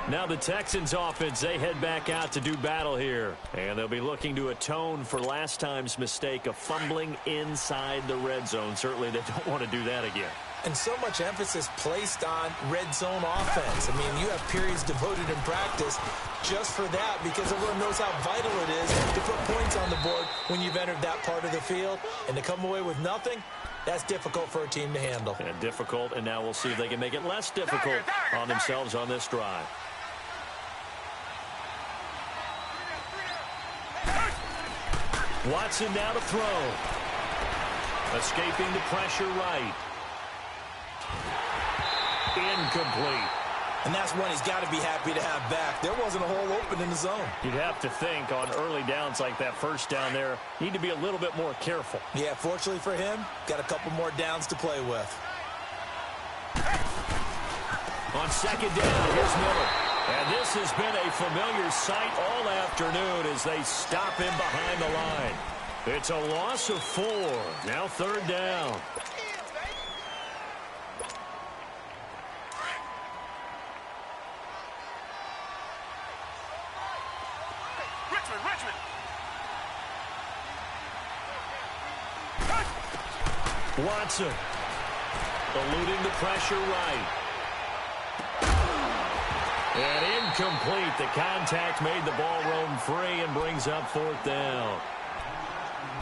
Now the Texans offense, they head back out to do battle here. And they'll be looking to atone for last time's mistake of fumbling inside the red zone. Certainly they don't want to do that again. And so much emphasis placed on red zone offense. I mean, you have periods devoted in practice just for that because everyone knows how vital it is to put points on the board when you've entered that part of the field. And to come away with nothing, that's difficult for a team to handle. And difficult, and now we'll see if they can make it less difficult on themselves on this drive. Watson now to throw. Escaping the pressure right. Incomplete. And that's one he's got to be happy to have back. There wasn't a hole open in the zone. You'd have to think on early downs like that first down there, need to be a little bit more careful. Yeah, fortunately for him, got a couple more downs to play with. On second down, here's Miller. And this has been a familiar sight all afternoon as they stop him behind the line. It's a loss of 4. Now 3rd down. Watson eluding the pressure right. And incomplete. The contact made the ball roam free and brings up 4th down.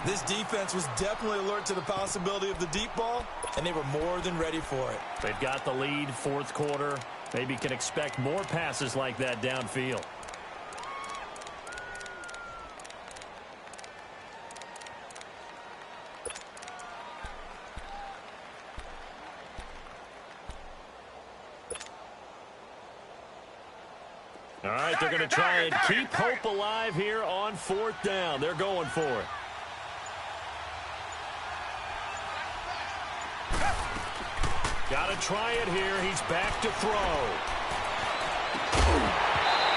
This defense was definitely alert to the possibility of the deep ball, and they were more than ready for it. They've got the lead, 4th quarter. Maybe can expect more passes like that downfield. All right, they're going to try and keep hope alive here on 4th down. They're going for it. Got to try it here. He's back to throw.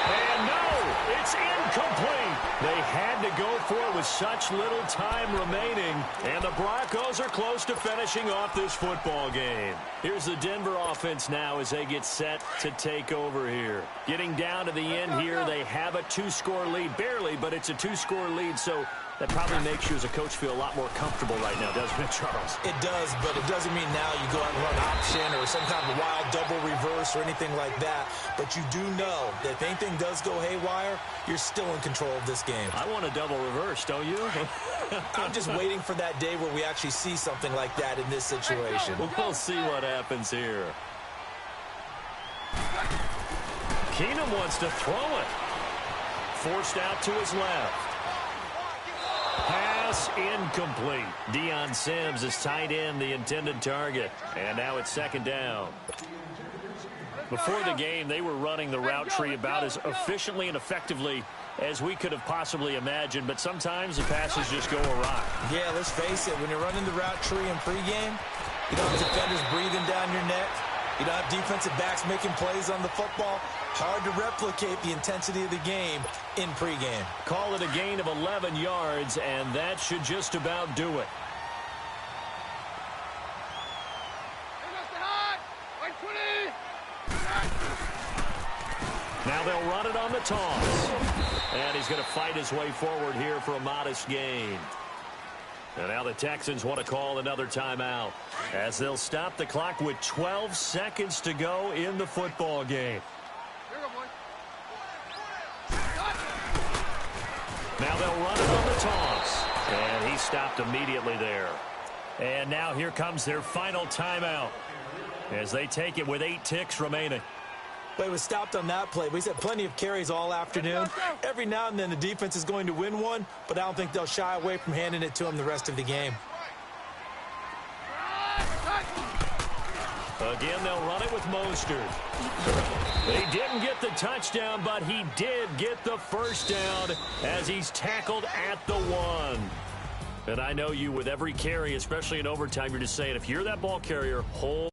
And no, it's incomplete. They had to go for it with such little time remaining. And the Broncos are close to finishing off this football game. Here's the Denver offense now as they get set to take over here. Getting down to the end here, they have a 2-score lead. Barely, but it's a 2-score lead, so that probably makes you as a coach feel a lot more comfortable right now, doesn't it, Charles? It does, but it doesn't mean now you go out and run option or some kind of wild double reverse or anything like that. But you do know that if anything does go haywire, you're still in control of this game. I want a double reverse, don't you? I'm just waiting for that day where we actually see something like that in this situation. We'll see what happens here. Keenum wants to throw it. Forced out to his left. Pass incomplete. Deion Sims is tight end, the intended target. And now it's 2nd down. Before the game, they were running the route tree about as efficiently and effectively as we could have possibly imagined, but sometimes the passes just go awry. Yeah, let's face it. When you're running the route tree in pregame, you don't have defenders breathing down your neck. You don't have defensive backs making plays on the football. Hard to replicate the intensity of the game in pregame. Call it a gain of 11 yards, and that should just about do it. Now they'll run it on the toss. And he's going to fight his way forward here for a modest gain. And now the Texans want to call another timeout as they'll stop the clock with 12 seconds to go in the football game. Now they'll run it on the toss. And he stopped immediately there. And now here comes their final timeout as they take it with 8 ticks remaining. But it was stopped on that play. We've had plenty of carries all afternoon. Every now and then the defense is going to win one, but I don't think they'll shy away from handing it to them the rest of the game. Again, they'll run it with Mostert. They didn't get the touchdown, but he did get the first down as he's tackled at the 1. And I know you, with every carry, especially in overtime, you're just saying, if you're that ball carrier, hold